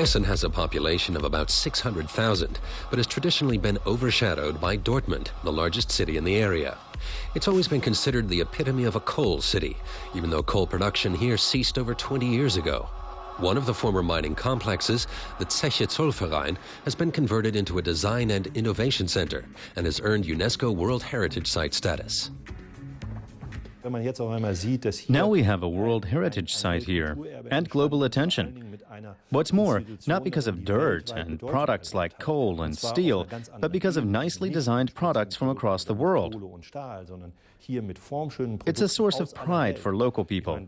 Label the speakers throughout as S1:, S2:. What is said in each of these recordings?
S1: Essen has a population of about 600,000, but has traditionally been overshadowed by Dortmund, the largest city in the area. It's always been considered the epitome of a coal city, even though coal production here ceased over 20 years ago. One of the former mining complexes, the Zeche Zollverein, has been converted into a design and innovation center and has earned UNESCO World Heritage Site status.
S2: Now we have a World Heritage Site here and global attention. What's more, not because of dirt and products like coal and steel, but because of nicely designed products from across the world. It's a source of pride for local people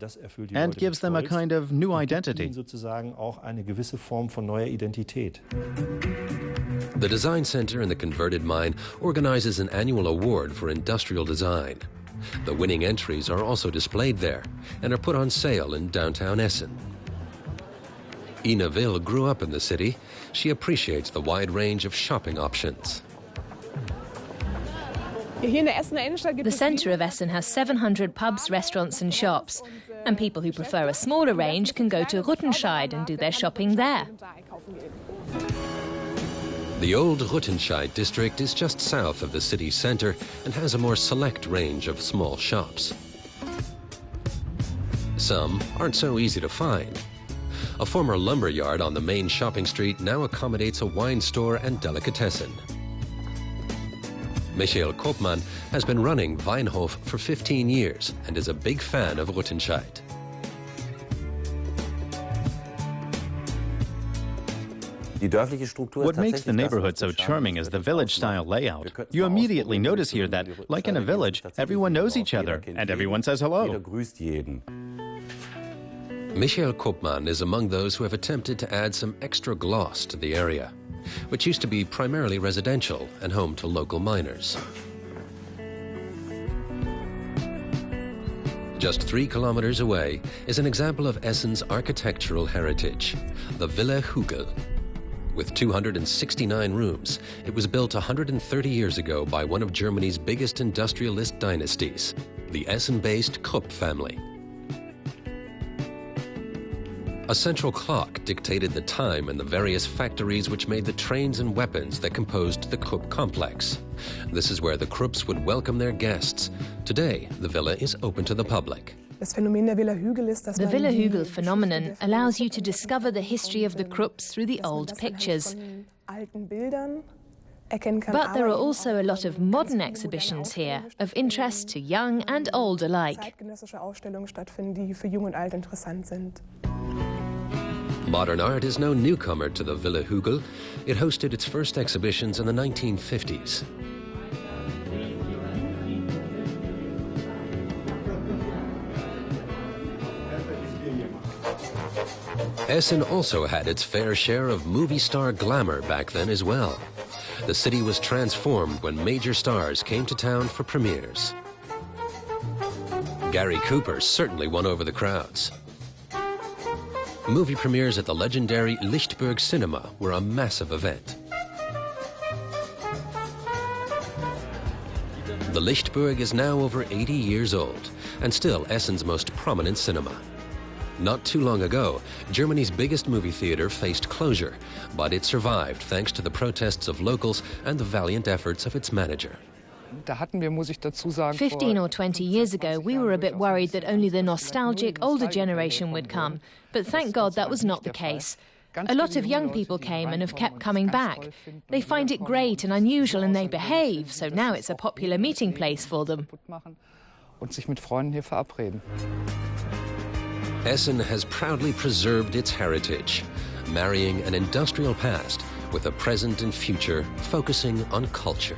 S2: and gives them a kind of new identity.
S1: The Design Center in the converted mine organizes an annual award for industrial design. The winning entries are also displayed there and are put on sale in downtown Essen. Ina Will grew up in the city. She appreciates the wide range of shopping options.
S3: The centre of Essen has 700 pubs, restaurants and shops. And people who prefer a smaller range can go to Rüttenscheid and do their shopping there.
S1: The old Rüttenscheid district is just south of the city centre and has a more select range of small shops. Some aren't so easy to find. A former lumber yard on the main shopping street now accommodates a wine store and delicatessen. Michael Koopman has been running Weinhof for 15 years and is a big fan of Rüttenscheid.
S2: What makes the neighborhood so charming is the village-style layout. You immediately notice here that, like in a village, everyone knows each other and everyone says hello.
S1: Michael Koopman is among those who have attempted to add some extra gloss to the area, which used to be primarily residential and home to local miners. Just 3 kilometers away is an example of Essen's architectural heritage, the Villa Hügel. With 269 rooms, it was built 130 years ago by one of Germany's biggest industrialist dynasties, the Essen-based Krupp family. A central clock dictated the time and the various factories which made the trains and weapons that composed the Krupp complex. This is where the Krupps would welcome their guests. Today, the villa is open to the public.
S3: The Villa Hügel phenomenon allows you to discover the history of the Krupps through the old pictures. But there are also a lot of modern exhibitions here, of interest to young and old alike.
S1: Modern art is no newcomer to the Villa Hügel. It hosted its first exhibitions in the 1950s. Essen also had its fair share of movie star glamour back then as well. The city was transformed when major stars came to town for premieres. Gary Cooper certainly won over the crowds. Movie premieres at the legendary Lichtburg Cinema were a massive event. The Lichtburg is now over 80 years old and still Essen's most prominent cinema. Not too long ago, Germany's biggest movie theater faced closure, but it survived thanks to the protests of locals and the valiant efforts of its manager.
S3: 15 or 20 years ago, we were a bit worried that only the nostalgic older generation would come, but thank God that was not the case. A lot of young people came and have kept coming back. They find it great and unusual and they behave, so now it's a popular meeting place for them.
S1: Essen has proudly preserved its heritage, marrying an industrial past with a present and future focusing on culture.